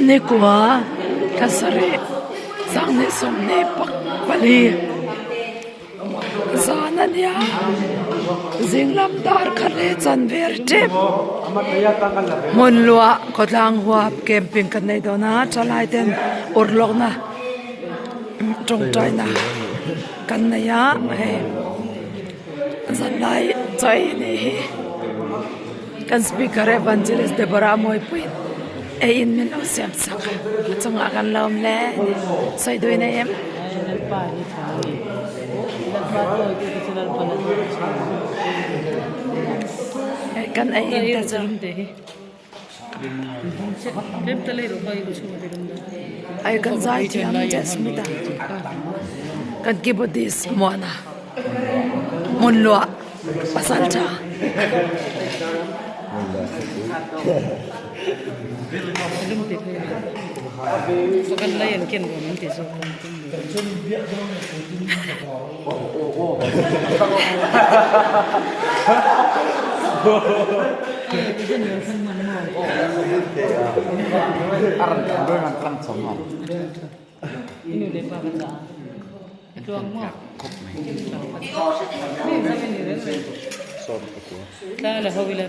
นี่กัวทัศเรสังนิสมเนปักปลีสานันยาจิงลำดาร์คันเลจันเวร์เทปมุนลัวกดลางหัวเกมปิงกันในดอนาจะไล่เต็มอุรลกนะจงใจนะกันนายะเฮจันไล่ใจนี่กันสปีกเกอร์เอวานเจลิสเดบรามวยปุยเอ็นมินเอาเสียมสักจงอากันลมเล่ใส่ด้วยนะเอ็มกันไอ้อินเตอร์จะไอ้กันใจที่อันเจสมิดากันกิบดิสมัวนะมุนลัวปัสสัลจ้าSokan layan ken go nanti sokan ini lepa kata itu angmo kop mai ni sampai ni re so lah hobi lah